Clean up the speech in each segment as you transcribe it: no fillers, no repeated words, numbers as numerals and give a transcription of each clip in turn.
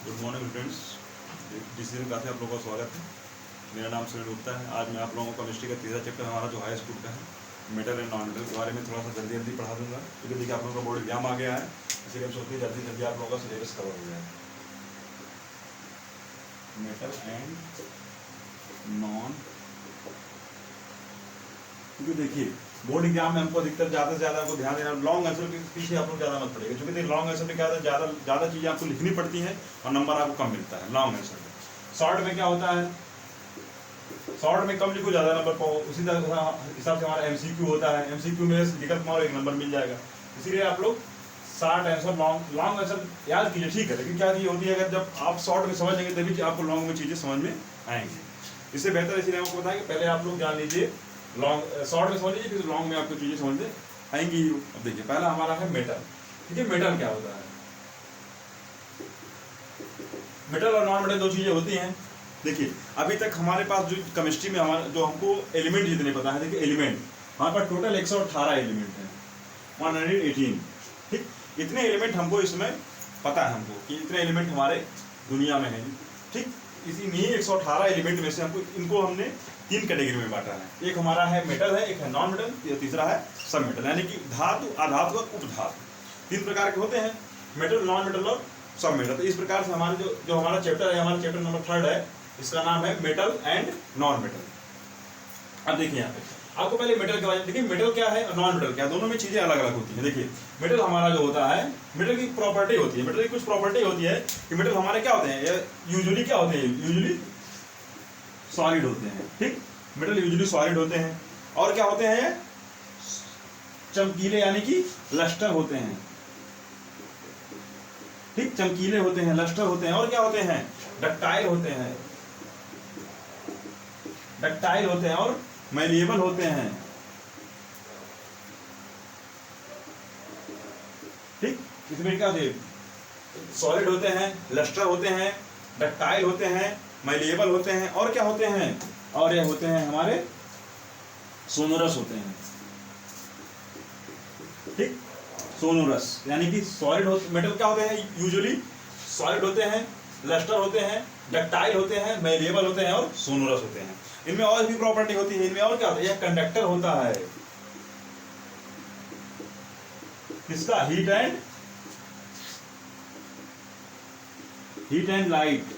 Good morning friends, decision class में आप लोगों का स्वागत है। मेरा नाम सुनील गुप्ता है। आज मैं आप लोगों को केमिस्ट्री का तीसरा चैप्टर हमारा जो हाई स्कूल का है मेटल एंड नॉन मेटल के बारे में थोड़ा सा जल्दी जल्दी पढ़ा दूंगा, क्योंकि देखिए आप लोगों का बोर्ड एग्जाम आ गया है, इसलिए हम सोचते हैं जल्दी जल्दी आप लोगों का सिलेबस कवर हो जाए। मेटल एंड नॉन, क्योंकि देखिए बोर्ड एग्जाम में हमको अधिकतर ज़्यादा से ज़्यादा आपको ध्यान देना, लॉन्ग आंसर के पीछे आप लोग ज़्यादा मत पड़ेगा, क्योंकि लॉन्ग आंसर में क्या होता है, ज़्यादा चीज़ें आपको लिखनी पड़ती हैं और नंबर आपको कम मिलता है लॉन्ग आंसर में। शॉर्ट में क्या होता है, शॉर्ट में कम लिखो ज़्यादा नंबर पाओ, उसी तरह हिसाब से हमारा एमसीक्यू होता है, एमसीक्यू में लिखत मारो एक नंबर मिल जाएगा। इसीलिए आप लोग शॉर्ट आंसर लॉन्ग आंसर याद कीजिए, ठीक है, लेकिन क्या चीज़ होती है, अगर जब आप शॉर्ट में समझ लेंगे तभी आपको लॉन्ग में चीज़ें समझ में आएंगी। इससे बेहतर इसलिए हमको बताया कि पहले आप लोग जान लीजिए, लॉन्ग शॉर्ट में समझ लीजिए, फिर लॉन्ग में आपको चीज़ें समझ में आएंगी। अब देखिए पहला हमारा है मेटल। ठीक है, मेटल क्या होता है, मेटल और नॉन मेटल दो चीज़ें होती हैं। देखिए अभी तक हमारे पास जो केमिस्ट्री में हमारा जो हमको एलिमेंट जितने पता है, देखिए एलिमेंट हमारे पास टोटल 118 एलिमेंट हैं, 118। ठीक, इतने एलिमेंट हमको इसमें पता है हमको कि इतने एलिमेंट हमारे दुनिया में हैं। ठीक, इसी 118 एलिमेंट में से हमको इनको हमने 3 कैटेगरी में बांटा है। एक हमारा है मेटल है, एक है नॉन मेटल, तीसरा है सब मेटल, यानी कि धातु, अधातु और उपधातु। 3 प्रकार के होते हैं, मेटल, नॉन मेटल और सब मेटल। तो इस प्रकार से हमारे जो हमारा चैप्टर है, हमारा चैप्टर नंबर 3 है, इसका नाम है मेटल एंड नॉन मेटल। अब देखिए यहाँ पे आपको पहले मेटल के बारे में देखिए, मेटल क्या है और नॉन मेटल क्या है, दोनों में चीजें अलग अलग होती हैं। देखिए मेटल हमारा जो होता है, मेटल की प्रॉपर्टी होती है, मेटल की कुछ प्रॉपर्टी होती है कि मेटल हमारे क्या होते हैं, यूजुअली क्या होते हैं, यूजुअली सॉलिड होते हैं। ठीक, मेटल यूजुअली सॉलिड होते हैं, और क्या होते हैं, चमकीले यानी कि लस्टर होते हैं। ठीक, चमकीले होते हैं, लस्टर होते हैं, और क्या होते हैं, डक्टाइल होते हैं, डक्टाइल होते हैं और मैलिएबल होते हैं। ठीक, इसमें क्या होते हैं, सॉलिड होते हैं, लस्टर होते हैं, डक्टाइल होते हैं, मैलिएबल होते हैं, और क्या होते हैं, और ये होते हैं हमारे सोनोरस होते हैं। ठीक, सोनोरस यानी कि सॉलिड मेटल क्या होते हैं, यूजुअली सॉलिड होते हैं, लस्टर होते हैं, डक्टाइल होते हैं, मैलिएबल होते हैं और सोनोरस होते हैं। इनमें और भी प्रॉपर्टी होती है, इनमें और क्या होता है, यह कंडक्टर होता है, किसका, हीट एंड लाइट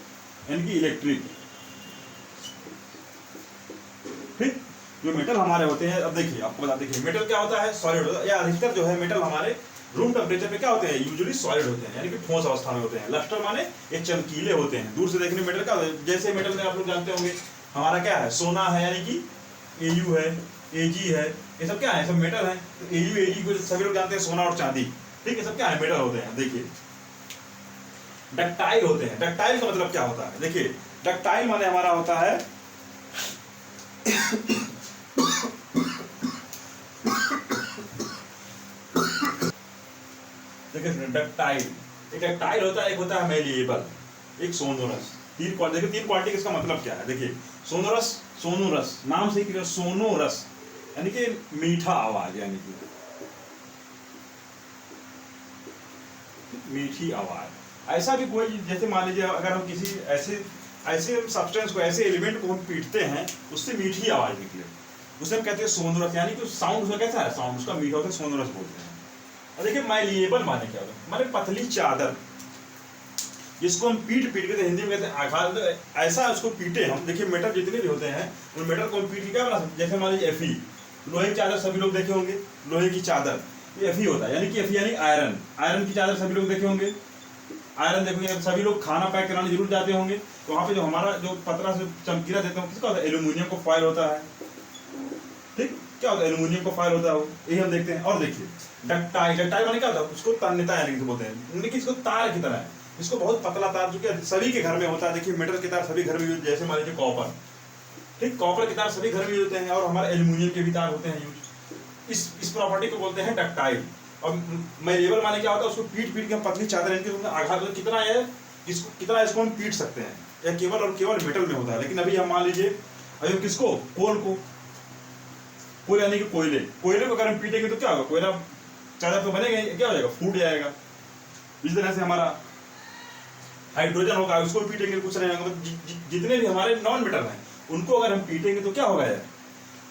यानी कि इलेक्ट्रिक। ठीक, जो मेटल हमारे होते हैं, अब देखिए आपको बता, देखिए मेटल क्या होता है, सॉलिड होता है, या अधिकतर जो है मेटल हमारे रूम टेम्परेचर पे क्या होते हैं, यूजुअली सॉलिड होते हैं, यानी कि ठोस अवस्था में होते हैं। लस्टर माने ये चमकीले होते हैं, दूर से देखने में मेटल क्या होता है, जैसे मेटल में आप लोग जानते होंगे हमारा क्या है, सोना है, यानी कि एयू है, एजी है, ये सब क्या है, सब मेटल है। तो एयू एजी को सभी लोग जानते हैं, सोना और चांदी। ठीक है, सब क्या है, मेटल होते हैं। देखिए डक्टाइल होते हैं, डक्टाइल का मतलब क्या होता है, देखिए डक्टाइल माने हमारा होता है देखिए डक्टाइल, एक डक्टाइल होता है, एक होता है मैलिएबल, एक सोनोरस। तीन क्वालिटी, इसका मतलब क्या है, देखिए सोनोरस, सोनोरस नाम से ही सोनोरस यानी कि मीठा आवाज, यानी कि मीठी आवाज। ऐसा भी कोई, जैसे मान लीजिए अगर हम किसी ऐसे सब्सटेंस को, ऐसे एलिमेंट को हम पीटते हैं, उससे मीठी आवाज निकले, उसे हम कहते हैं सोनोरस, यानी कि साउंड उसका कैसा है, साउंड उसका मीठा होता है, सोनोरस बोलते हैं। और देखिए मैलिएबल माने क्या होता है, माने पतली चादर, जिसको हम पीट के, तो हिंदी में कहते हैं आघात, तो ऐसा उसको पीटे हम। देखिए मेटल जितने भी होते हैं, उन मेटल को हम पीट के क्या बना सकते हैं, जैसे मान लीजिए Fe, लोहे की चादर सभी लोग देखे होंगे, लोहे की चादर ये Fe होता है, यानी कि Fe यानी आयरन, आयरन की चादर सभी लोग देखे होंगे। आयरन देखोगे, सभी लोग खाना पैक कराने जरूर जाते होंगे, तो वहाँ पे जो हमारा जो पतला से चमकीला देते हैं, किसका होता है, एल्यूमिनियम को फॉयल होता है। ठीक, क्या होता है, एल्यूमिनियम को फॉयल होता है, यही हम देखते हैं। और देखिए डक्टाइल, डक्टाइल माने क्या होता है, उसको तन्यता यानी कि बोलते हैं, यानी कि इसको तार की तरह है, इसको बहुत पतला तार, जो कि सभी के घर में होता है। देखिए मेटल के तार सभी घर में यूज, जैसे मान लीजिए कॉपर, ठीक, कॉपर के तार सभी घर में यूज होते हैं, और हमारे एल्यूमिनियम के भी तार होते हैं यूज। इस प्रॉपर्टी को बोलते हैं डक्टाइल। और मैलिएबल माने क्या होता है, उसको पीट के हम पतली चादर, इनके आघात कितना है, कितना इसको हम पीट सकते हैं, यह केवल और केवल मेटल में होता है। लेकिन अभी हम मान लीजिए, अभी किसको, कोल यानी कि कोयले को अगर हम पीटेंगे तो क्या होगा, कोयला चादर तो बनेगा, क्या हो जाएगा, फूट जाएगा। इस तरह से हमारा हाइड्रोजन होगा उसको पीटेंगे कुछ नहीं होगा। जितने भी हमारे नॉन मेटल हैं उनको अगर हम पीटेंगे तो क्या होगा यार,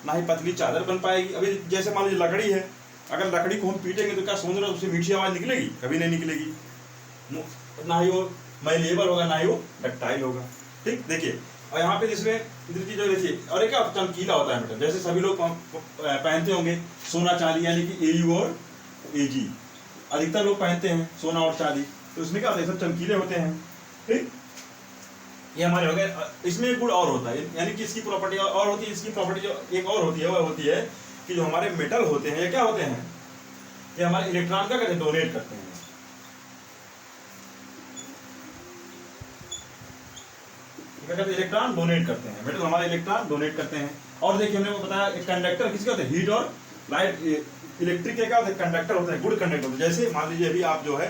ना ही पतली चादर बन पाएगी। अभी जैसे मान लीजिए लकड़ी है, अगर लकड़ी को हम पीटेंगे तो क्या सोने उससे मीठी आवाज निकलेगी? कभी नहीं निकलेगी। ना ही वो मैलेबल होगा, ना ही वो डक्टाइल होगा। ठीक, देखिए और यहाँ पे जिसमें इधर की जो देखिए, और एक क्या चमकीला होता है मेटल, जैसे सभी लोग पहनते होंगे सोना चांदी, यानी कि AU और AG अधिकतर लोग पहनते हैं सोना और चांदी, तो इसमें क्या होता है सब चमकीले होते हैं। ठीक, ये हमारे हो गए। इसमें एक गुण और होता है, यानी कि इसकी प्रॉपर्टी और होती है, इसकी प्रॉपर्टी जो एक और होती है वह होती है कि जो हमारे मेटल होते हैं ये क्या होते हैं, ये हमारे इलेक्ट्रॉन का कहते हैं डोनेट करते हैं। इलेक्ट्रॉन डोनेट करते हैं, मेटल हमारे इलेक्ट्रॉन डोनेट करते हैं। और देखिए हमने बताया एक कंडक्टर किसके होते हैं, हीट और लाइट। इलेक्ट्रिक क्या होता है, कंडक्टर होता है, गुड कंडक्टर होता है। जैसे मान लीजिए अभी आप जो है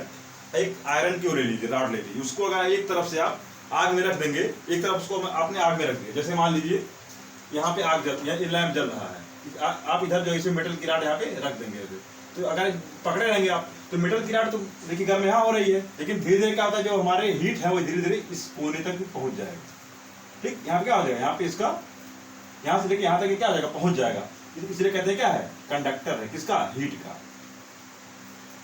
एक आयरन की वो ले लीजिए, रॉड ले लीजिए, उसको अगर एक तरफ से आप आग में रख देंगे, एक तरफ उसको आपने आग में रख दिया, जैसे मान लीजिए यहाँ पे आग जल, ये लैंप जल रहा है, आप इधर जो इसमें मेटल की रॉड यहाँ पे रख देंगे, तो अगर पकड़े रहेंगे आप तो मेटल की रॉड तो देखिए गर्म यहाँ हो रही है, लेकिन धीरे धीरे क्या होता है जो हमारे हीट है वो धीरे धीरे इस कोने तक भी पहुंच जाएगा। ठीक, यहाँ पे क्या हो जाएगा, यहाँ पे इसका यहाँ से लेके यहाँ तक क्या हो जाएगा, पहुंच जाएगा। इसलिए कहते हैं क्या है, कंडक्टर है, किसका, हीट का।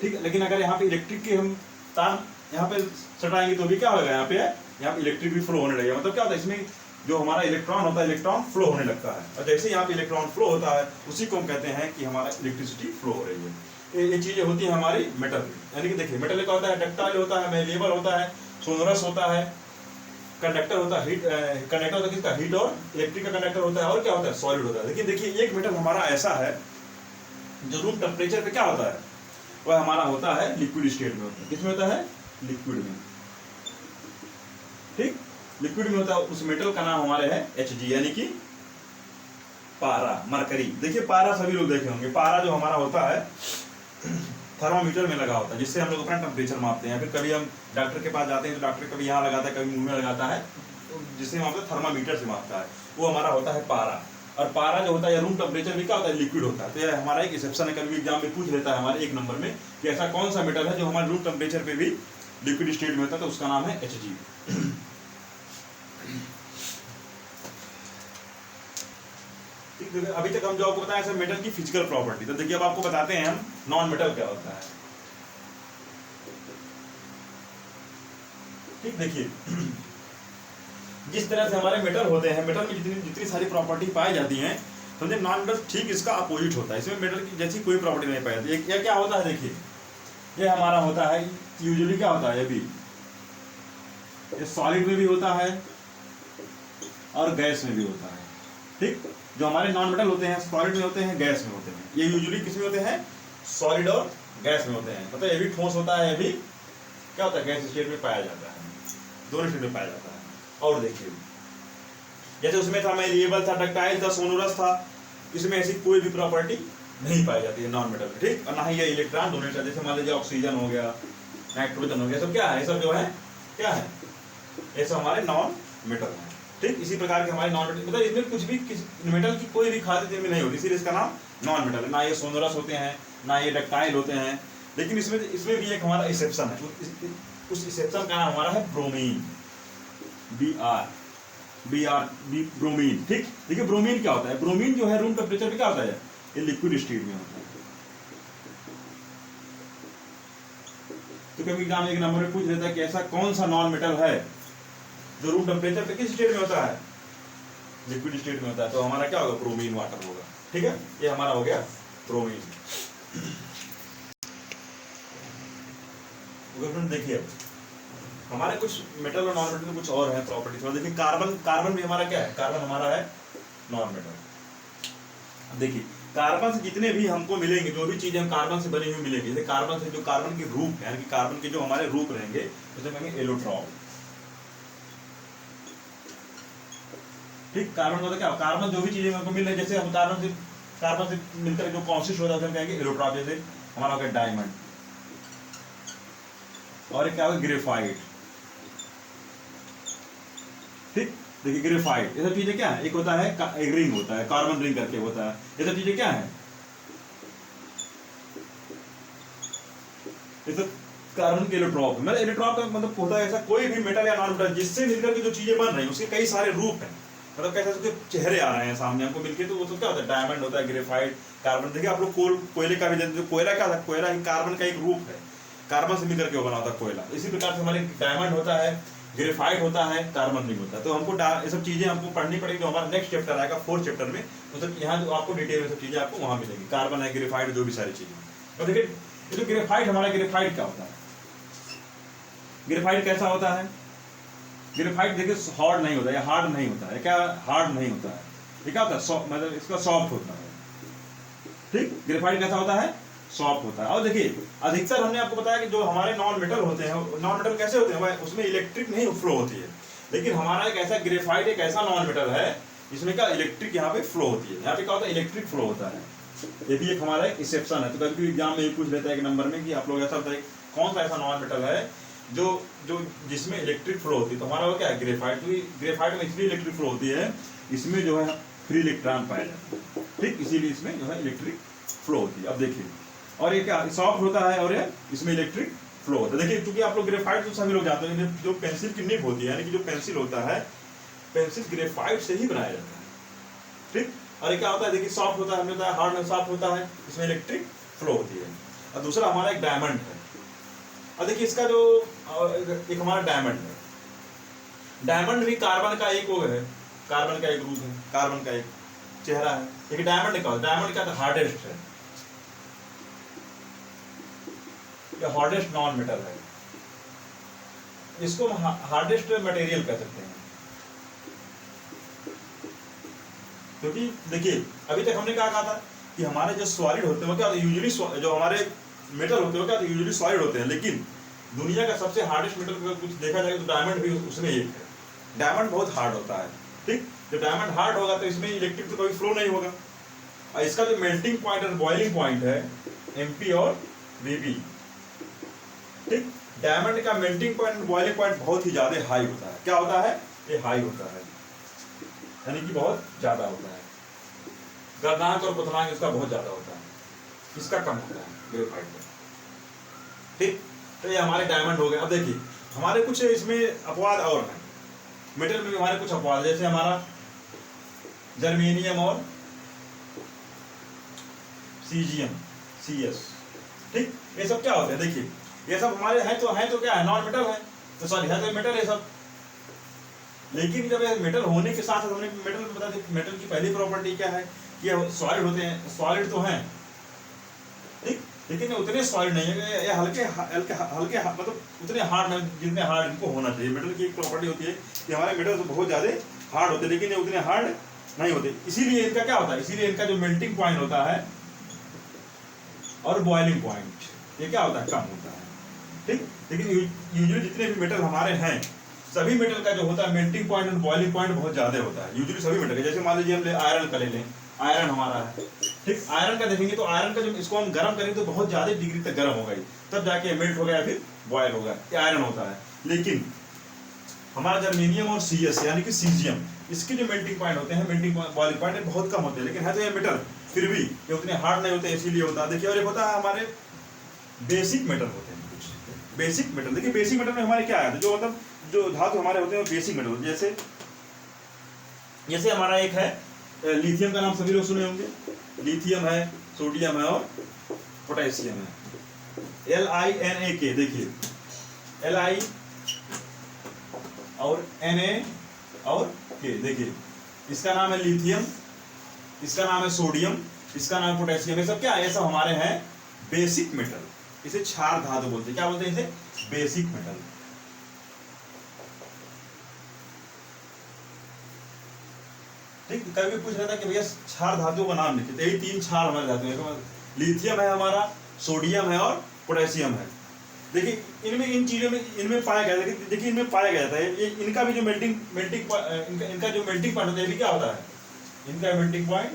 ठीक है, लेकिन अगर यहाँ पे इलेक्ट्रिक के हम तार यहाँ पे सटाएंगे तो भी क्या होगा, यहाँ पे इलेक्ट्रिक भी फ्लो होने लगेगा। मतलब क्या होता है, इसमें जो हमारा इलेक्ट्रॉन होता है इलेक्ट्रॉन फ्लो होने लगता है, और जैसे यहाँ पे इलेक्ट्रॉन फ्लो होता है उसी को हम कहते हैं कि हमारा इलेक्ट्रिसिटी फ्लो हो रही है। ये चीजें होती है हमारी मेटल में। यानी कि देखिए मेटल क्या होता है, डक्टाइल होता है, मैलेबल होता है, सोनरस होता है, कंडक्टर होता है, हीट कंडक्टर होता है किसका, हीट और इलेक्ट्रिक का कंडक्टर होता है, और क्या होता है, सॉलिड होता है। लेकिन देखिए एक मेटल हमारा ऐसा है जो रूम टेम्परेचर पे क्या होता है, वह हमारा होता है लिक्विड स्टेट में होता है। किसमें होता है, लिक्विड में। ठीक, लिक्विड में होता है। उस मेटल का नाम हमारे है Hg, यानी कि पारा, मरकरी। देखिए पारा सभी लोग देखे होंगे, पारा जो हमारा होता है थर्मामीटर में लगा होता है, जिससे हम लोग अपना टेम्परेचर मापते हैं। फिर कभी हम डॉक्टर के पास जाते हैं तो डॉक्टर कभी यहाँ लगाता है, कभी मुंह में लगाता है, तो जिससे हम थर्मामीटर से मापता है, वो हमारा होता है पारा। और पारा जो होता है रूम टेम्परेचर में क्या होता है, लिक्विड होता है। तो यह हमारा एक एक्सेप्शन है, कभी एग्जाम में पूछ लेता है हमारे 1 नंबर में कि ऐसा कौन सा मेटल है जो हमारे रूम टेम्परेचर पे भी लिक्विड स्टेट में होता है, तो उसका नाम है Hg। अभी तक हम जो आपको बताया मेटल की फिजिकल प्रॉपर्टी, तो देखिए अब आपको बताते हैं हम नॉन मेटल क्या होता है। ठीक, देखिए जिस तरह से हमारे मेटल होते हैं, मेटल में जितनी सारी प्रॉपर्टी पाई जाती हैं, समझे नॉन मेटल ठीक इसका अपोजिट होता है। इसमें मेटल की जैसी कोई प्रॉपर्टी नहीं पाई जाती। ये क्या होता है, देखिए ये हमारा होता है यूजुअली क्या होता है, ये भी ये सॉलिड में भी होता है और गैस में भी होता है। ठीक, जो हमारे नॉन मेटल होते हैं सॉलिड में होते हैं, गैस में होते हैं। ये यूजुअली किस में होते हैं, सॉलिड और गैस में होते हैं। मतलब ये भी ठोस होता है, ये भी क्या होता है, गैस स्टेट में पाया जाता है, दोनों स्टेट में पाया जाता है। और देखिए जैसे उसमें था मैलेबल था, डक्टाइल था, सोनोरस था, इसमें ऐसी कोई भी प्रॉपर्टी नहीं पाई जाती है नॉन मेटल में। ठीक, और ना ही ये इलेक्ट्रॉन डोनेट करता है। जैसे मान लीजिए ऑक्सीजन हो गया, नाइट्रोजन हो गया, सब क्या है, ये सब जो है क्या है, ये सब हमारे नॉन मेटल है। ठीक, इसी प्रकार के हमारे नॉन मेटल, मतलब इसमें कुछ भी मेटल की कोई भी खासियत में नहीं होती, इसीलिए इसका नाम नॉन मेटल है। ना ये सोनोरस होते हैं, ना ये डक्टाइल होते हैं। लेकिन इसमें भी एक हमारा एक्सेप्शन है, उस एक्सेप्शन का नाम हमारा है ब्रोमीन, ब्रोमीन। ठीक, देखिए ब्रोमीन क्या होता है, ब्रोमीन जो है रूम टेम्परेचर पे क्या होता है, ये लिक्विड स्टेट में होता है। तो कभी एग्जाम 1 नंबर में पूछ लेता है कि ऐसा कौन सा नॉन मेटल है जो रूम टेम्परेचर पे किस स्टेट में होता है, लिक्विड स्टेट में होता है, तो हमारा क्या होगा, ब्रोमीन वाटर होगा। ठीक है, ये हमारा हो गया ब्रोमीन। देखिए हमारे कुछ मेटल और नॉन मेटल कुछ और है प्रॉपर्टी। तो देखिए कार्बन भी हमारा क्या है, कार्बन हमारा है नॉन मेटल। देखिए कार्बन से जितने भी हमको मिलेंगे, जो भी चीजें हम कार्बन से बनी हुई मिलेंगी, जैसे कार्बन से जो कार्बन के रूप यानी कि कार्बन के जो हमारे रूप रहेंगे उसे कहेंगे एलोट्रॉप। ठीक, कार्बन का क्या, कार्बन जो भी चीजें हमको मिल रही है, जैसे हम कार्बन से मिलकर जो कॉन्सिस्ट होता है उसे कहेंगे एलोट्रॉप। जैसे हमारा हो गया डायमंड, और क्या होगा, ग्रेफाइट। ठीक, देखिए ग्रेफाइट, ये सब चीजें क्या है, एक होता है एक रिंग होता है, कार्बन रिंग करके होता है। ये सब चीजें क्या है, ये सब कार्बन के इलेक्ट्रॉन, मतलब इलेक्ट्रॉन का मतलब होता है ऐसा कोई भी मेटल या नॉन मेटल जिससे मिलकर के जो चीजें बन रही हैं उसके कई सारे रूप हैं, मतलब कैसे उसके चेहरे आ रहे हैं सामने हमको मिलके, तो वो तो क्या होता है, डायमंड होता है, ग्रेफाइट, कार्बन। देखिए आप लोग कोयले का भी जानते हो, कोयला क्या था, कोयला ही कार्बन का एक रूप है, कार्बन से मिलकर के बना होता है कोयला। इसी प्रकार से हमारे डायमंड होता है, ग्रेफाइट होता है, कार्बन नहीं होता। तो हमको ये सब चीजें हमको पढ़नी पड़ेगी, जो हमारा नेक्स्ट चैप्टर आएगा 4th चैप्टर में, मतलब यहाँ जो आपको डिटेल में सब चीजें आपको वहां मिलेंगी, कार्बन है, ग्रेफाइट, जो भी सारी चीजें। और देखिए ये जो ग्रेफाइट, हमारा ग्रेफाइट क्या होता है, ग्रेफाइट कैसा होता है, ग्रेफाइट देखिए हार्ड नहीं होता है, हार्ड नहीं होता है, क्या हार्ड नहीं होता है, ये क्या होता है, मतलब इसका सॉफ्ट होता है, ठीक। ग्रेफाइट कैसा होता है, सॉफ्ट होता है। और देखिए अधिकतर हमने आपको बताया कि जो हमारे नॉन मेटल होते हैं, नॉन मेटल कैसे होते हैं, उसमें इलेक्ट्रिक नहीं फ्लो होती है, लेकिन हमारा एक ऐसा ग्रेफाइट एक ऐसा नॉन मेटल है जिसमें क्या इलेक्ट्रिक यहाँ पे फ्लो होती है, यहाँ पे क्या होता है, इलेक्ट्रिक फ्लो होता है। ये भी एक हमारा एक एक्सेप्शन है। तो कभी एग्जाम में ये पूछ लेता है एक नंबर में कि आप लोग ऐसा बताइए कौन सा ऐसा नॉन मेटल है जो जो जिसमें इलेक्ट्रिक फ्लो होती है, तो हमारा वो क्या है, ग्रेफाइट। तो ग्रेफाइट में इसलिए इलेक्ट्रिक फ्लो होती है, इसमें जो है फ्री इलेक्ट्रॉन पाया जाता है, ठीक, इसीलिए इसमें जो है इलेक्ट्रिक फ्लो होती है। अब देखिए, और ये क्या सॉफ्ट होता है और ये इसमें इलेक्ट्रिक फ्लो होता है। देखिए क्योंकि आप लोग ग्रेफाइट तो सभी लोग जानते हैं, जो पेंसिल की निब होती है, यानी कि जो पेंसिल होता है, पेंसिल ग्रेफाइट से ही बनाया जाता है, ठीक। और ये क्या होता है, देखिए सॉफ्ट होता है, हमने बताया हार्ड में सॉफ्ट होता है, इसमें इलेक्ट्रिक फ्लो होती है। और दूसरा हमारा एक डायमंड है। और देखिए इसका जो एक हमारा डायमंड है, डायमंड भी कार्बन का एक वो है, कार्बन का एक रूप है, कार्बन का एक चेहरा है। लेकिन डायमंड का, डायमंड का हार्डेस्ट है, ये हार्डेस्ट नॉन मेटल है, इसको हार्डेस्ट मटेरियल कह सकते हैं। क्योंकि देखिए अभी तक हमने क्या कहा था कि हमारे जो सॉलिड होते हैं वो क्या यूजुअली, जो हमारे मेटल होते हैं वो क्या यूजुअली सॉलिड होते हैं, लेकिन दुनिया का सबसे हार्डेस्ट मेटल अगर कुछ देखा जाए तो डायमंड भी उसमें एक है। डायमंड बहुत हार्ड होता है, ठीक। जब डायमंड हार्ड होगा तो इसमें इलेक्ट्रिक तो कभी फ्लो नहीं होगा। और इसका जो मेल्टिंग पॉइंट और बॉइलिंग पॉइंट है MP और VB, ठीक। डायमंड का मेल्टिंग पॉइंट और बॉइलिंग पॉइंट बहुत ही ज्यादा हाई होता है। क्या होता है, ये हाई होता है, यानी कि बहुत ज्यादा होता है। गर्दांक और क्वथनांक इसका बहुत ज्यादा होता है, इसका कम होता है ग्रेफाइट का, ठीक। तो ये हमारे डायमंड हो गए। अब देखिए हमारे कुछ इसमें अपवाद और हैं, मेटल में भी हमारे कुछ अपवाद, जैसे हमारा जर्मेनियम और सीजियम, CS, ठीक। ये सब क्या होते हैं, देखिए ये सब हमारे हैं तो क्या है, नॉन मेटल है, तो सॉरी है तो मेटल है सब। लेकिन जब ये मेटल होने के साथ हमने मेटल में बता दें, मेटल की पहली प्रॉपर्टी क्या है कि सॉलिड होते हैं, सॉलिड तो हैं, ठीक, लेकिन ये उतने सॉलिड नहीं है, ये हल्के हल्के हल्के मतलब उतने हार्ड नहीं जितने हार्ड इनको होना चाहिए। मेटल की एक प्रॉपर्टी होती है कि हमारे मेटल तो बहुत ज्यादा हार्ड होते हैं, लेकिन ये उतने हार्ड नहीं होते। इसीलिए इनका क्या होता है, इसीलिए इनका जो मेल्टिंग पॉइंट होता है और बॉइलिंग पॉइंट ये क्या होता है, कम होता है, ठीक। लेकिन यूजुअली जितने भी मेटल हमारे हैं, सभी मेटल का जो होता है मेल्टिंग पॉइंट और बॉइलिंग पॉइंट बहुत ज्यादा होता है, यूजुअली सभी मेटल का। जैसे मान लीजिए हम आयरन का ले लें, आयरन हमारा है, ठीक। आयरन का देखेंगे तो आयरन का जब इसको हम गर्म करेंगे तो बहुत ज्यादा डिग्री तक गर्म होगा, तब जाके मेल्ट हो गया फिर बॉयल होगा, ये आयरन होता है। लेकिन हमारा जर्मेनियम और CS यानी कि सीजियम, इसके जो मेल्टिंग पॉइंट होते हैं, मेल्टिंग बॉइलिंग पॉइंट बहुत कम होते हैं, लेकिन है तो ये मेटल, फिर भी ये उतने हार्ड नहीं होते, इसीलिए होता है। देखिए और एक होता है हमारे बेसिक मेटल होते हैं, कुछ बेसिक मेटल। देखिए बेसिक मेटल में हमारे क्या है, जो मतलब जो धातु हमारे होते हैं वो बेसिक मेटल, जैसे हमारा एक है लिथियम का नाम सभी लोग सुने होंगे, लिथियम है, सोडियम है और पोटेशियम है, LiNaK। देखिए Li और Na और K, देखिए इसका नाम है लिथियम, इसका नाम है सोडियम, इसका नाम है पोटेशियम। ये सब क्या है, ये सब हमारे हैं बेसिक मेटल, इसे क्षार धातु बोलते हैं। क्या बोलते हैं इसे, बेसिक मेटल, ठीक। कभी पूछ रहा था कि भैया क्षार धातुओं का नाम लिखिए, तो यही 3 क्षार हमारे धातु हैं, लिथियम है हमारा, सोडियम है और पोटेशियम है। देखिए इनमें इन चीजों में इनमें पाया गया, देखिए इनमें पाया गया था ये, इनका भी जो मेल्टिंग इनका जो मेल्टिंग पॉइंट होता है ये क्या होता है, इनका मेल्टिंग पॉइंट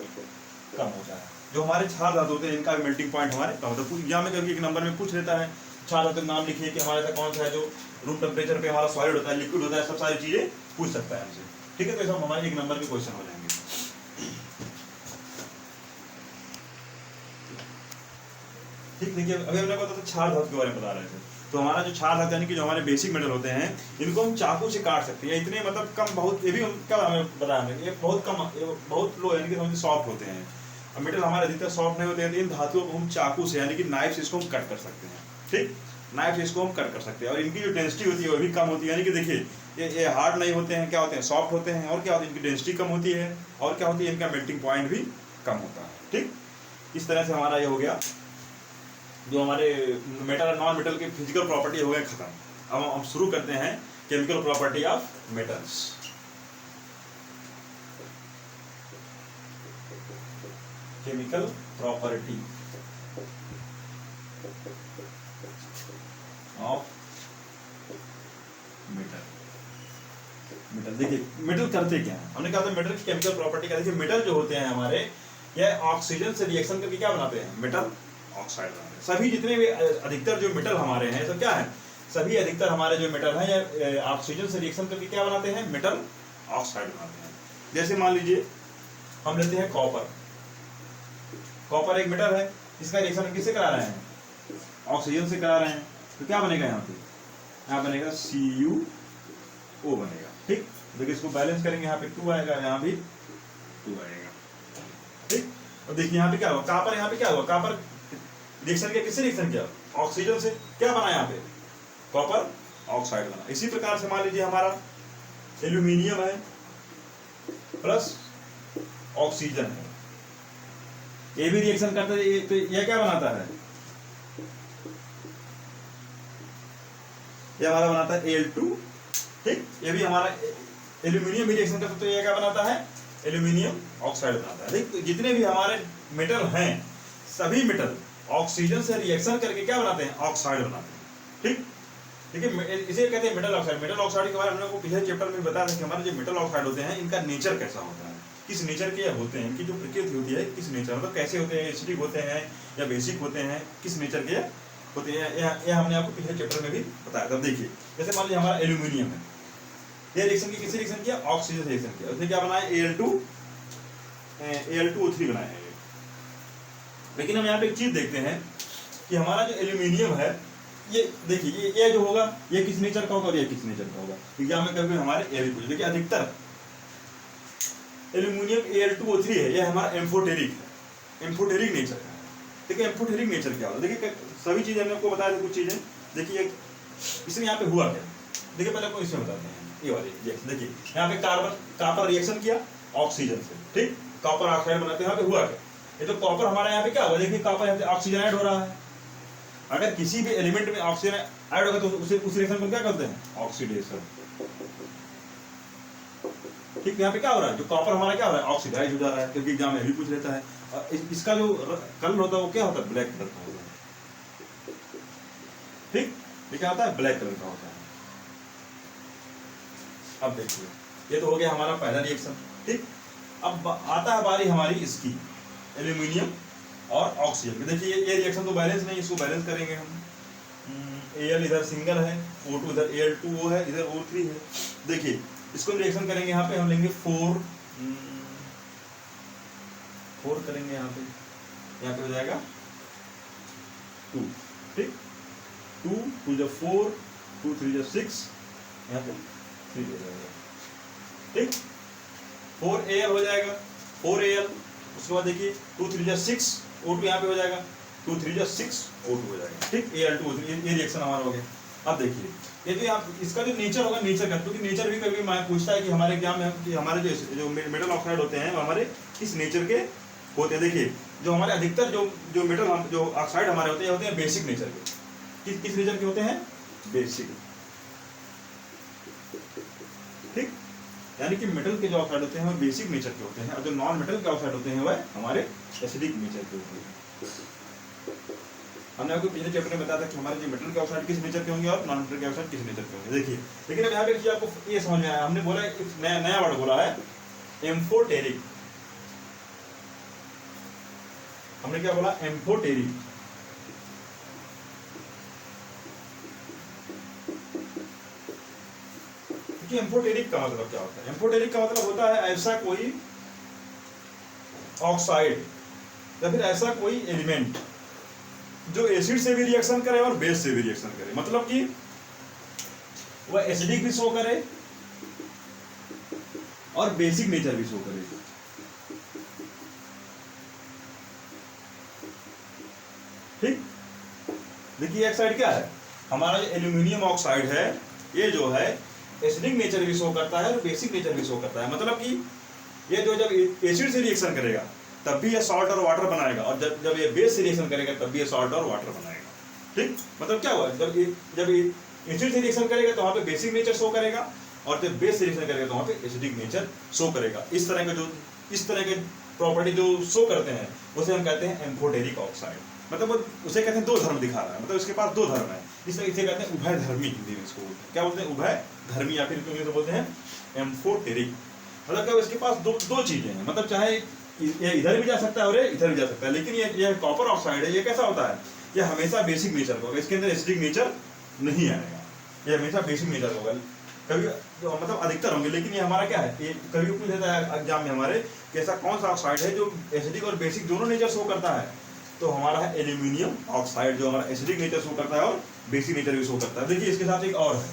कम होता है। जो हमारे क्षार धातु होते हैं इनका भी मेल्टिंग पॉइंट हमारे कम होता है। यहाँ में कभी एक नंबर में पूछ लेता है क्षार धातु नाम लिखिए कि हमारे साथ कौन सा है जो रूम टेम्परेचर पे हमारा सॉलिड होता है, लिक्विड होता है, सब सारी चीजें पूछ सकता है हमसे, ठीक है। तो सब हमारे 1 नंबर के क्वेश्चन हो जाएंगे, ठीक। देखिए अभी हमने बताया क्षार धातु के बारे में बता रहे थे, तो हमारा जो क्षार धातु यानी कि जो हमारे बेसिक मेटल होते हैं, इनको हम चाकू से काट सकते हैं। इतने मतलब कम, बहुत, ये भी क्या बताया हमें, ये बहुत कम, ये बहुत लो यानी कि सॉफ्ट होते हैं। अब मेटल हमारे अधिकतर सॉफ्ट नहीं होते हैं, इन धातुओं को हम चाकू से यानी कि नाइफ से इसको हम कट कर सकते हैं। ठीक, नाइफ से इसको हम कट कर सकते हैं। और इनकी जो डेंसिटी होती है वो भी कम होती है, यानी कि देखिए ये हार्ड नहीं होते हैं, क्या होते हैं, सॉफ्ट होते हैं। और क्या होती है, इनकी डेंसिटी कम होती है, और क्या होती है, इनका मेल्टिंग पॉइंट भी कम होता है। ठीक, इस तरह से हमारा ये हो गया जो हमारे मेटल और नॉन मेटल के फिजिकल प्रॉपर्टी हो गए खत्म। अब हम शुरू करते हैं chemical property of metals. Chemical property of metal. Metal देखिए, मेटल करते क्या है, हमने कहा था मेटल की केमिकल प्रॉपर्टी क्या। देखिए मेटल जो होते हैं हमारे, ये ऑक्सीजन से रिएक्शन करके क्या बनाते हैं, मेटल ऑक्साइड बनाते हैं। सभी जितने भी अधिकतर जो मेटल हमारे हैं सब क्या है, सभी अधिकतर हमारे जो मेटल हैं ये ऑक्सीजन से रिएक्शन करके क्या बनाते हैं, मेटल ऑक्साइड बनाते हैं। जैसे मान लीजिए हम लेते हैं कॉपर। कॉपर एक मेटल है, इसका रिएक्शन किससे करा रहे हैं, ऑक्सीजन से करा रहे हैं। तो क्या बनेगा यहाँ पे, यहाँ बनेगा CuO बनेगा। ठीक, देखिए इसको बैलेंस करेंगे, यहाँ पे 2 आएगा, यहाँ भी 2 आएगा। ठीक, और देखिए यहाँ पे क्या हुआ, कॉपर, यहाँ पे क्या हुआ, कॉपर रिएक्शन किया, किससे रिएक्शन किया, ऑक्सीजन से। क्या बना यहाँ पे, कॉपर ऑक्साइड बना। इसी प्रकार से मान लीजिए हमारा एल्यूमिनियम है प्लस ऑक्सीजन है, ये भी रिएक्शन करता है, तो ये क्या बनाता है, ये हमारा बनाता है Al2। ठीक, ये भी हमारा एल्यूमिनियम भी रिएक्शन करता है, तो ये क्या बनाता है, एल्यूमिनियम ऑक्साइड बनाता है। ठीक, तो जितने भी हमारे मेटल हैं, सभी मेटल ऑक्सीजन से रिएक्शन करके क्या बनाते हैं, ऑक्साइड बनाते हैं। ठीक, देखिए इसे कहते हैं मेटल ऑक्साइड। मेटल ऑक्साइड के बारे में हम लोगों को पिछले चैप्टर में बताया था कि हमारे जो मेटल ऑक्साइड होते हैं इनका नेचर कैसा होता है, किस नेचर के होते हैं, इनकी जो प्रकृति होती है किस नेचर, मतलब कैसे होते हैं, एसिडिक होते हैं या बेसिक होते हैं, किस नेचर के होते हैं, यह हमने आपको पिछले चैप्टर में भी बताया था। देखिए जैसे मान लीजिए हमारा एल्यूमिनियम है, ये रिएक्शन किससे रिएक्शन किया, ऑक्सीजन से रिएक्शन किया, उसने क्या बनाया, Al2O3 बनाया है। लेकिन हम यहाँ पे एक चीज देखते हैं कि हमारा जो एल्यूमिनियम है, ये देखिए ये जो होगा ये किस नेचर का होगा और ये किस नेचर का होगा। एग्जाम में कभी हमारे ये भी पूछे, देखिए अधिकतर एल्यूमिनियम Al2O3 है, ये हमारा एम्फोटेरिक है, एम्फोटेरिक नेचर का है। देखिए एम्फोटेरिक नेचर क्या होता है, देखिए सभी चीजें हमने आपको बताया था, कुछ चीजें देखिए इसमें यहाँ पे हुआ क्या। देखिए पहले आपको इसमें बताते हैं, ये वाली देखिए यहाँ पे कॉपर रिएक्शन किया ऑक्सीजन से। ठीक, कॉपर ऑक्साइड बनाते हैं, यहाँ पे हुआ क्या, ये तो कॉपर हमारा यहाँ पे क्या हुआ, देखिए कॉपर यहाँ पे ऑक्सीजन ऐड हो रहा है। अगर किसी भी एलिमेंट में ऑक्सीजन ऐड होगा तो उसे उस रिएक्शन को क्या करते हैं, ऑक्सीडेशन। ठीक, यहाँ पे क्या हो रहा है, जो कॉपर हमारा क्या हो रहा है, ऑक्सीडाइज हो जा रहा है, क्योंकि एग्जाम में भी पूछ लेता है। और इसका जो कलर होता है वो क्या होता है, ब्लैक कलर का होता है। ठीक, ये क्या होता है, ब्लैक कलर का होता है। अब देखिए ये तो हो गया हमारा पहला रिएक्शन। ठीक, अब आता है बारी हमारी इसकी, एल्यूमिनियम और ऑक्सीजन। देखिए ये रिएक्शन तो बैलेंस नहीं, इसको बैलेंस करेंगे हम। Al इधर सिंगल है, O2 इधर, Al2O है, इधर O3 है। देखिए इसको रिएक्शन करेंगे, यहाँ पे हम लेंगे 4 करेंगे, यहाँ पे हो जाएगा 2। ठीक, 2 2 जा 4, 2 3 जा 6, यहाँ पे 3 हो जाएगा। ठीक, 4Al हो जाएगा, 4Al। उसके बाद देखिए 2 3 जा 6, O2 यहाँ पे हो जाएगा, 2 3 जा 6, O2 हो जाएगा। ठीक, Al2O3, ये रिएक्शन हमारा हो गया। अब देखिए ये जो आप इसका जो नेचर होगा, नेचर का, क्योंकि नेचर भी कभी मैं पूछता है कि हमारे एग्जाम में कि हमारे जो मेटल ऑक्साइड होते हैं वो हमारे किस नेचर के होते हैं। देखिए जो हमारे अधिकतर जो मेटल जो ऑक्साइड हमारे होते हैं बेसिक नेचर के। किस नेचर के होते हैं, बेसिक। ठीक, यानी कि मेटल के जो ऑक्साइड होते हैं वो बेसिक नेचर के होते हैं, और जो नॉन मेटल के ऑक्साइड होते हैं वह हमारे एसिडिक नेचर के होते हैं। हमने आपको पिछले चैप्टर में बताया था कि हमारे जो मेटल के ऑक्साइड किस नेचर के होंगे और नॉन मेटल के ऑक्साइड किस नेचर के होंगे। देखिए लेकिन अब यहाँ पे आपको ये समझ में आया, हमने बोला एक नया वर्ड बोला है, एम्फोटेरिक। हमने क्या बोला, एम्फोटेरिक। एम्फोटेरिक का मतलब क्या होता है, एम्फोटेरिक का मतलब होता है ऐसा कोई ऑक्साइड या फिर ऐसा कोई एलिमेंट जो एसिड से भी रिएक्शन करे और बेस से भी रिएक्शन करे, मतलब कि वह एसिडिक भी शो करे और बेसिक नेचर भी शो करे। ठीक, देखिए एक साइड क्या है, हमारा जो एल्यूमिनियम ऑक्साइड है ये जो है एसिडिक नेचर भी शो करता है और बेसिक नेचर भी शो करता है। मतलब कि ये जो जब एसिड से रिएक्शन करेगा तब भी ये सॉल्ट और वाटर बनाएगा, और जब ये बेस से रिएक्शन करेगा तब भी ये सॉल्ट और वाटर बनाएगा। ठीक, मतलब क्या हुआ, जब एसिड से रिएक्शन करेगा तो वहाँ पे बेसिक नेचर शो करेगा, और जब बेस से रिएक्शन करेगा तो वहाँ पे एसिडिक नेचर शो करेगा। इस तरह के प्रॉपर्टी जो शो करते हैं उसे हम कहते हैं एम्फोटेरिक ऑक्साइड। मतलब उसे कहते हैं दो धर्म दिखा रहा है, मतलब इसके पास दो धर्म है, इसे कहते हैं उभय धर्मी। हिंदी में इसको क्या बोलते हैं, उभय धर्मी, या फिर इंग्लिश में बोलते हैं एम्फोटेरिक। मतलब क्या इसके पास दो चीजें हैं, मतलब चाहे ये इधर भी जा सकता है और ये इधर भी जा सकता है, लेकिन ये कॉपर ऑक्साइड है, ये कैसा होता है, ये हमेशा बेसिक नेचर का होगा, इसके अंदर एसिडिक नेचर नहीं आएगा, ये हमेशा बेसिक नेचर होगा। कभी मतलब अधिकतर होंगे, लेकिन ये हमारा क्या है, ये कभी पूछ लेता है एग्जाम में हमारे कि ऐसा कौन सा ऑक्साइड है जो एसिडिक और बेसिक दोनों नेचर शो करता है, तो हमारा है एल्यूमिनियम ऑक्साइड, जो हमारा एसिडिक नेचर शो करता है और बेसिक नेचर भी शो करता है। देखिए इसके साथ एक और है,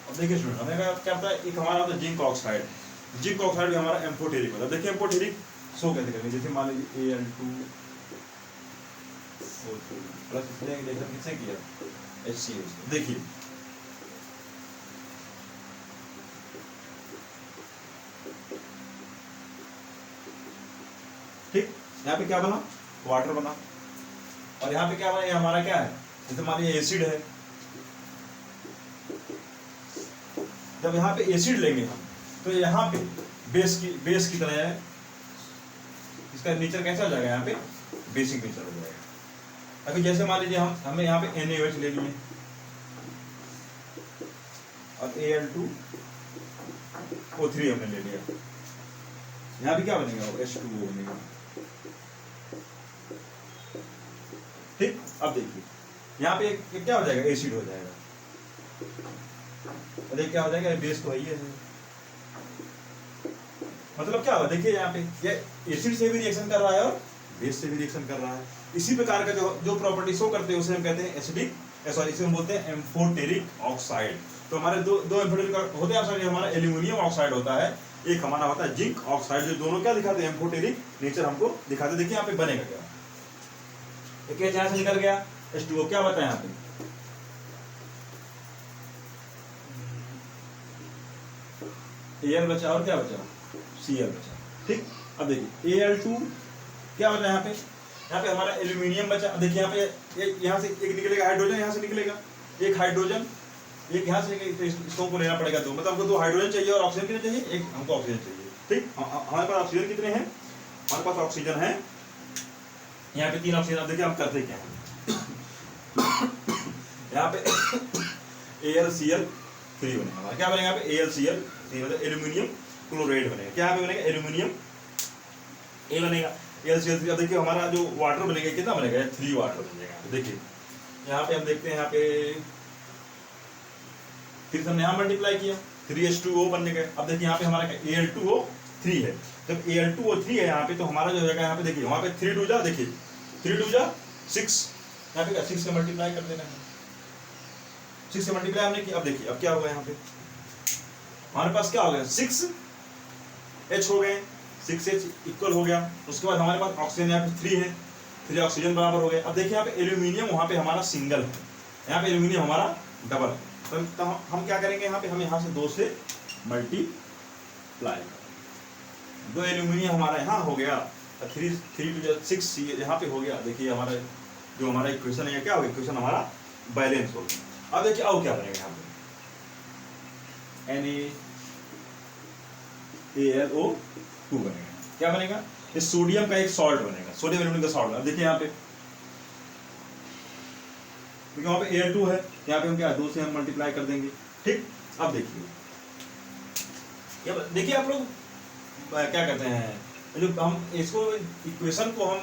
अब देखिए स्टूडेंट हमें क्या होता है, एक हमारा होता है जिंक ऑक्साइड। जिंक ऑक्साइड भी हमारा एम्फोटेरिक होता है। देखिए एम्फोटेरिक शो कैसे करेंगे, जैसे मान लीजिए Al2O2 प्लस इसलिए रिएक्शन किससे किया, HCl। देखिए ठीक, यहाँ पे क्या बना, वाटर बना, और यहाँ पे क्या बना, ये हमारा क्या है, जैसे मान लीजिए एसिड है। जब यहाँ पे एसिड लेंगे हम तो यहाँ पे बेस की तरह है, इसका नेचर कैसा हो जाएगा, यहाँ पे बेसिक नेचर हो जाएगा। अभी जैसे मान लीजिए हमें यहाँ पे NaOH ले लिए और Al2O3 हमने ले लिया, यहाँ पे क्या बनेगा, H2O बनेगा। ठीक, अब देखिए यहाँ पे एक क्या हो जाएगा, एसिड हो जाएगा, और एक क्या हो जाएगा, बेस तो है। मतलब क्या हुआ, देखिए यहाँ पे ये एसिड से भी रिएक्शन कर रहा है और बेस से भी रिएक्शन कर रहा है। इसी प्रकार का जो प्रॉपर्टी शो करते हैं उसे हम कहते हैं एसिडिक, सॉरी इसे हम बोलते हैं एम्फोटेरिक ऑक्साइड। तो हमारे दो एम्फोटेरिक होते हैं ऑक्साइड, हमारा एल्यूमिनियम ऑक्साइड होता है, एक हमारा होता है जिंक ऑक्साइड, जो दोनों क्या दिखाते हैं, एम्फोटेरिक नेचर हमको दिखाते हैं। देखिए यहाँ पे बनेगा क्या, एक यहाँ से निकल गया H2O, क्या बता है यहाँ पे, Al बचा और क्या बचा, Cl बचा। ठीक, अब देखिए Al2 क्या बचा यहाँ पे हमारा एल्यूमिनियम बचा। देखिए यहाँ पे यहाँ से एक निकलेगा हाइड्रोजन, यहाँ से निकलेगा एक हाइड्रोजन, एक यहाँ से, इसको को लेना पड़ेगा दो, मतलब हमको दो हाइड्रोजन चाहिए और ऑक्सीजन कितने चाहिए, एक हमको ऑक्सीजन चाहिए। ठीक, हमारे पास ऑक्सीजन कितने हैं, हमारे पास ऑक्सीजन है यहाँ पे 3 ऑक्सीजन। अब देखिए हम करते क्या है, यहाँ पे AlCl3 बनेगा, क्या बनेगा यहाँ पे AlCl3, मतलब एल्यूमिनियम क्लोराइड बनेगा। क्या यहाँ पे बनेगा, एल्यूमिनियम A बनेगा, AlCl3। अब देखिए हमारा जो वाटर बनेगा कितना बनेगा, 3 वाटर बनेगा। देखिए यहाँ पे हम देखते हैं, यहाँ पे फिर हमने यहाँ मल्टीप्लाई किया, 3H2O बनने गए। अब देखिए यहाँ पे हमारा Al2O3 है, जब Al2O3 है यहाँ पे तो हमारा जो है यहाँ पे देखिए वहाँ पे 3 2 जा, देखिए 3 2 जा 6, यहाँ पे 6 से मल्टीप्लाई कर देना है, 6 से मल्टीप्लाई हमने किया। अब देखिए अब क्या होगा, यहाँ पे हमारे पास क्या हो गया, 6H हो गए, 6H इक्वल हो गया। उसके बाद हमारे पास ऑक्सीजन यहाँ पे 3 है, 3 ऑक्सीजन बराबर हो गए। अब देखिए यहाँ पे एल्यूमिनियम वहाँ पे हमारा सिंगल है, यहाँ पे एल्यूमिनियम हमारा डबल है, तो हम क्या करेंगे, यहाँ पे हम यहाँ से 2 से मल्टीप्लाई करेंगे। 2 एल्यूमिनियम हमारा यहाँ हो गया, 3 2 6 यहाँ पे हो गया। देखिए हमारा जो हमारा इक्वेशन है क्या हो गया, इक्वेशन हमारा बैलेंस हो गया। अब देखिए अब क्या बनेगा, यहाँ पे NaAlO2 बनेगा। क्या बनेगा, ये सोडियम का एक सॉल्ट बनेगा, सोडियम एल्यूमिनियम का सॉल्ट। अब देखिए यहाँ पे क्योंकि वहाँ पे Al2 है, यहाँ पे हम क्या 2 से हम मल्टीप्लाई कर देंगे। ठीक, अब देखिए आप लोग क्या कहते हैं, जो हम इसको इक्वेशन को हम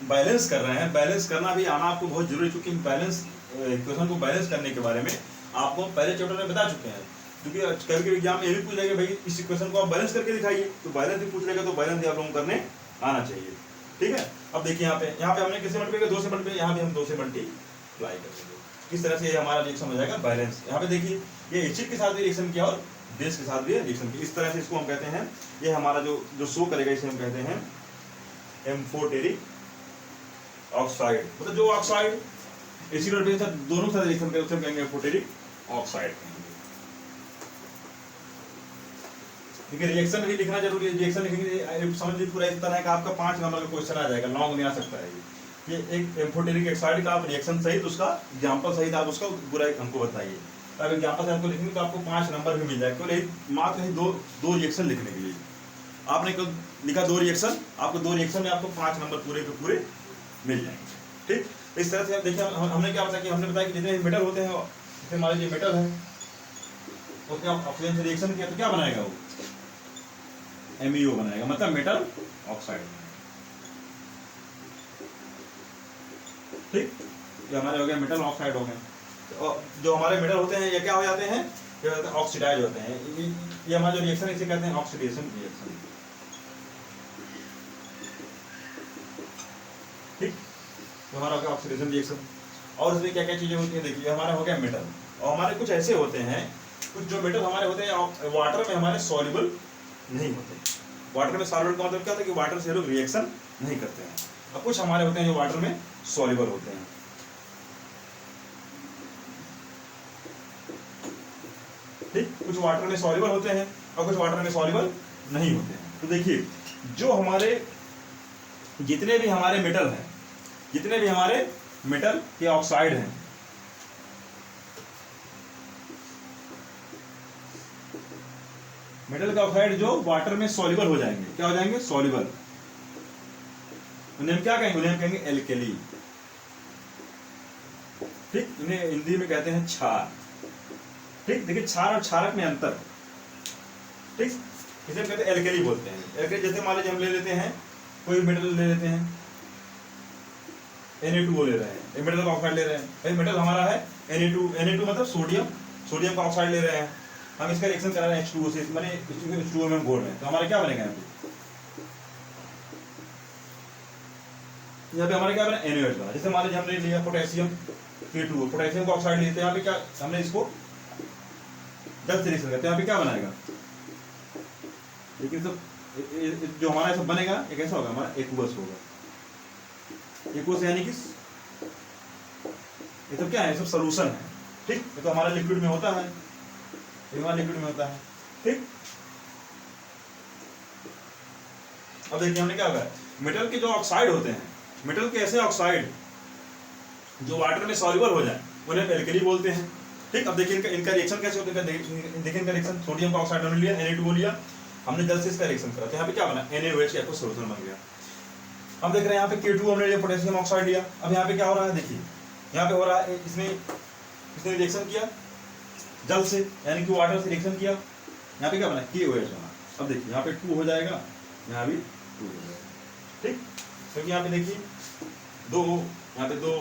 बैलेंस कर रहे हैं, बैलेंस करना भी आना आपको बहुत जरूरी है, क्योंकि बैलेंस इक्वेशन को बैलेंस करने के बारे में आपको पहले चैप्टर में बता चुके हैं। क्योंकि कभी कभी एग्जाम ये भी पूछ लेगा भाई इस इक्वेशन को आप बैलेंस करके दिखाइए, तो बैलेंस भी पूछ लेगा, तो बैलेंस भी आप लोगों को करने आना चाहिए। ठीक है, अब देखिए यहाँ पे हमने किससे मल्टीप्लाई किया, 2 से मल्टीप्लाई, यहाँ भी हम 2 से मल्टीप्लाई करेंगे। किस तरह से ये हमारा रिएक्शन हो जाएगा बैलेंस। यहाँ पे देखिए ये एसिड के साथ भी रिएक्शन किया और बेस के साथ भी रिएक्शन किया। इस तरह से इसको हम कहते हैं, ये हमारा जो शो करेगा इसे हम कहते हैं एम्फोटेरिक ऑक्साइड। मतलब जो ऑक्साइड एसिड और बेस के साथ दोनों के साथ रिएक्शन करेगा उसे हम कहेंगे एम्फोटेरिक ऑक्साइड। देखिए रिएक्शन भी लिखना जरूरी है। रिएक्शन लिखेंगे समझ लीजिए पूरा इस तरह का आपका 5 नंबर का क्वेश्चन आ जाएगा, लॉन्ग में आ सकता है ये एक एम्फोटेरिक ऑक्साइड का आप रिएक्शन सहित उसका एग्जांपल सहित आप उसका पूरा हमको बताइए। अगर एग्जांपल से आपको लिखेंगे तो आपको 5 नंबर भी मिल जाएगा, केवल मात्र ही दो रिएक्शन लिखने के लिए। आपने कल लिखा 2 रिएक्शन, आपको 2 रिएक्शन में आपको 5 नंबर पूरे के पूरे मिल जाएंगे। ठीक, इस तरह से आप देखिए हमने क्या बताया कि हमने बताया कि जितने मेटल होते हैं, जैसे मान लीजिए मेटल है उसके ऑक्सीजन से रिएक्शन किया तो क्या बनाएगा वो MeO बनाएगा, मतलब मेटल ऑक्साइड। ठीक, ये हमारे हो गए मेटल ऑक्साइड हो गए। तो जो हमारे मेटल होते हैं ये क्या हो जाते हैं, ये ऑक्सीडाइज होते हैं। ये हमारा जो रिएक्शन इसे कहते हैं ऑक्सीडेशन रिएक्शन। ठीक, तो हमारा हो गया ऑक्सीडेशन रिएक्शन। और इसमें क्या क्या चीजें होती हैं देखिए, हमारा हो गया मेटल। और हमारे कुछ ऐसे होते हैं, कुछ जो मेटल हमारे होते हैं वाटर में हमारे सॉल्युबल नहीं होते। वाटर में सॉल्युबल का मतलब क्या होता है कि वाटर से लोग रिएक्शन नहीं करते हैं। और कुछ हमारे होते हैं जो वाटर में सॉल्युबल होते हैं। ठीक, कुछ वाटर में सॉल्युबल होते हैं और कुछ वाटर में सॉल्युबल नहीं होते हैं। तो देखिए जो हमारे जितने भी हमारे मेटल हैं, जितने भी हमारे मेटल के ऑक्साइड हैं, मेटल का ऑक्साइड जो वाटर में सॉल्युबल हो जाएंगे, क्या हो जाएंगे सॉल्युबल, उन्हें हम क्या कहेंगे, उन्हें हम कहेंगे एल्केली। ठीक, इन्हें हिंदी में कहते हैं क्षार। ठीक, देखिए क्षार और क्षारक में अंतर। ठीक, इसे हम कहते हैं एल्केली बोलते हैं। एल्केली जैसे मान लीजिए हम ले लेते हैं कोई मेटल ले लेते हैं, Na2O ले रहे हैं, एक मेटल का ऑक्साइड ले रहे हैं। भाई मेटल हमारा है Na2 मतलब सोडियम का ऑक्साइड ले रहे हैं। हम इसका रिएक्शन करा रहे हैं H2O से, माने H2O में हम घोल रहे हैं, तो हमारा क्या बनेगा यहाँ पे हमारा क्या बना NaOH बना। जैसे मान लीजिए हमने लिया पोटेशियम K2O, पोटेशियम का ऑक्साइड लेते हैं, यहाँ पे क्या हमने इसको जल से रिएक्शन करते हैं, यहाँ पे क्या बनाएगा, लेकिन सब जो हमारा सब बनेगा ये कैसा होगा, हमारा एक्वस होगा। एक्वस यानी कि ये सब क्या है, सब सॉल्यूशन है। ठीक, ये तो हमारा लिक्विड में होता है, ये हमारा लिक्विड में होता है। ठीक, अब देखिए हमने क्या होगा, मेटल के जो ऑक्साइड होते हैं, मेटल के ऐसे ऑक्साइड जो वाटर में सॉल्युबल हो जाए उन्हें एल्केली बोलते हैं। ठीक, अब देखिए इनका रिएक्शन कैसे होता है, देखिए इनका रिएक्शन, सोडियम का ऑक्साइड हमने लिया, Na2O लिया, हमने जल से इसका रिएक्शन करा, तो यहाँ पे क्या बना NaOH का सॉल्यूशन बन गया। अब देख रहे हैं यहाँ पे K2O हमने लिया, पोटेशियम ऑक्साइड लिया। अब यहाँ पे क्या हो रहा है, देखिए यहाँ पे हो रहा है इसने रिएक्शन किया जल से, यानी कि वाटर से रिएक्शन किया, यहाँ पे क्या बना KOH बना। अब देखिए यहाँ पे 2 हो जाएगा, यहाँ भी 2 हो जाएगा। ठीक, क्योंकि यहाँ पे देखिए 2, यहाँ पे 2,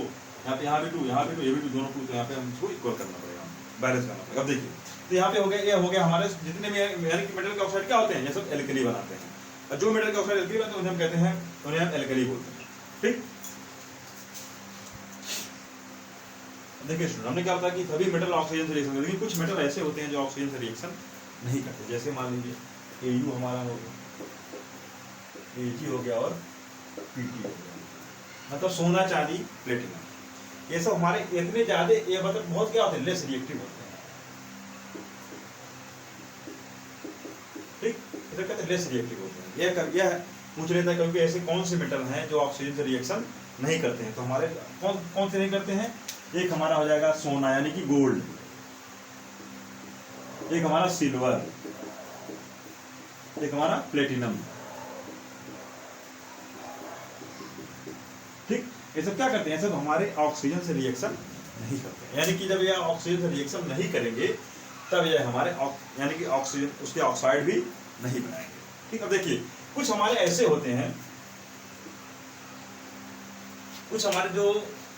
यहाँ पे 2, यहाँ पे 2, ये भी 2, दोनों 2, तो यहाँ पे हम इसको इक्वल करना पड़ेगा, बैलेंस करना पड़ेगा। अब देखिए तो यहाँ पे हो गया, ये हो गया हमारे जितने भी यानी कि मेटल के ऑक्साइड क्या होते हैं, ये सब एल्केली बनाते हैं। और जो मेटल के ऑक्साइड एल्केली बनाते हैं उन्हें हम कहते हैं, उन्हें हम एल्केली बोलते हैं। ठीक, देखिए स्टूडेंट हमने क्या बताया कि सभी मेटल ऑक्सीजन से रिएक्शन करते हैं, लेकिन कुछ मेटल ऐसे होते हैं जो ऑक्सीजन से रिएक्शन नहीं करते। जैसे मान लीजिए Au हमारा हो गया, Ag हो गया और Pt हो गया, मतलब सोना चांदी प्लेटिनम, ये सब हमारे इतने ज्यादा ये मतलब बहुत क्या होते हैं, लेस रिएक्टिव होते हैं। ठीक, इसे कहते हैं लेस रिएक्टिव होते हैं। यह पूछ लेता है क्योंकि ऐसे कौन से मेटल हैं जो ऑक्सीजन से रिएक्शन नहीं करते हैं। तो हमारे कौन से नहीं करते हैं, एक हमारा हो जाएगा सोना यानी कि गोल्ड, एक हमारा सिल्वर, एक हमारा प्लेटिनम। ठीक, ये सब क्या करते हैं, सब हमारे ऑक्सीजन से रिएक्शन नहीं करते, यानी कि जब ये ऑक्सीजन से रिएक्शन नहीं करेंगे तब ये हमारे यानी कि ऑक्सीजन उसके ऑक्साइड भी नहीं बनाएंगे। ठीक, अब देखिए कुछ हमारे ऐसे होते हैं, कुछ हमारे जो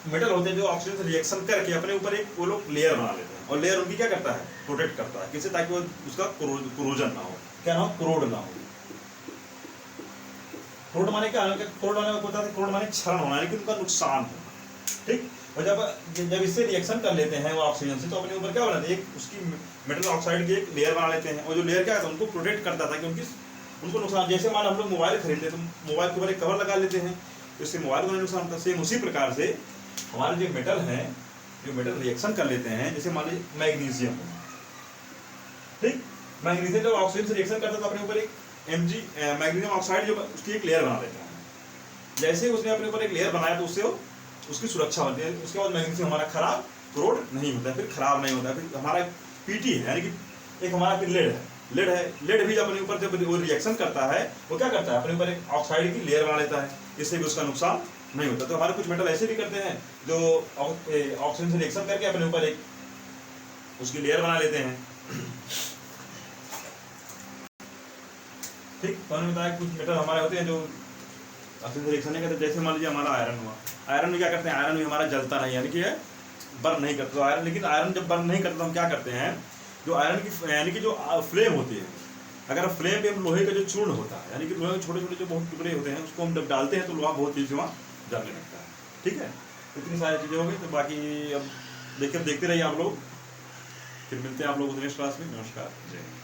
मेटल होते हैं जो ऑक्सीजन से रिएक्शन करके अपने ऊपर एक वो लोग लेयर बना लेते हैं, और लेयर उनकी क्या करता है, प्रोटेक्ट करता है, किससे, ताकि वो उसका कोरोजन ना हो, क्या ना हो, कोरोड ना हो। क्रोड माने क्या, क्रोड माने होता है, क्रोड माने क्षरण होना, यानी कि उनका नुकसान होना, ठीक। और जब इससे रिएक्शन कर लेते हैं वो ऑक्सीजन से, तो अपने ऊपर क्या बनाते हैं, एक उसकी मेटल ऑक्साइड की एक लेयर बना लेते हैं, और जो लेयर क्या है उनको प्रोटेक्ट करता था कि उनको नुकसान, जैसे मान हम लोग मोबाइल खरीदते हैं तो मोबाइल के ऊपर एक कवर लगा लेते हैं, तो इससे मोबाइल को नुकसान होता है। सेम उसी प्रकार से हमारे जो मेटल हैं, जो मेटल रिएक्शन कर लेते हैं, जैसे मान लीजिए मैग्नीशियम, ठीक, मैग्नीशियम जब ऑक्सीजन से रिएक्शन करता है तो अपने ऊपर एक मैग्नीशियम ऑक्साइड जो उसकी एक लेयर बना देता है। जैसे उसने अपने ऊपर एक लेयर बनाया तो उससे उसकी सुरक्षा होती है, उसके बाद मैग्नीशियम हमारा खराब क्रोड नहीं होता है, फिर खराब नहीं होता है। फिर हमारा पीटी है, यानी कि एक हमारा फिर लेड भी अपने ऊपर जब वो रिएक्शन करता है, वो क्या करता है, अपने ऊपर एक ऑक्साइड की लेयर बना लेता है, इससे भी उसका नुकसान नहीं होता। तो हमारे कुछ मेटल ऐसे भी करते हैं जो ऑक्सीजन से रिएक्शन करके अपने ऊपर एक उसकी लेयर बना लेते हैं, ठीक। तो हमने बताया कुछ मेटल हमारे होते हैं जो ऑक्सीजन से रिएक्शन नहीं करते, जैसे मान लीजिए हमारा आयरन हुआ, आयरन में क्या करते हैं, आयरन भी हमारा जलता नहीं, यानी कि बर्न नहीं करता। तो आयरन, लेकिन आयरन जब बर्न नहीं करता तो हम क्या करते हैं, जो आयरन की यानी कि जो फ्लेम होती है, अगर फ्लेम पे हम लोहे का जो चूर्ण होता है, यानी कि लोहे के छोटे छोटे जो बहुत टुकड़े होते हैं, उसको हम जब डालते हैं तो लोहा बहुत तेजी से वहाँ जलने लगता है, ठीक है। इतनी सारी चीज़ें हो गई। तो बाकी अब देखते रहिए आप लोग, फिर मिलते हैं आप लोग नेक्स्ट क्लास में। नमस्कार, जय हिंद।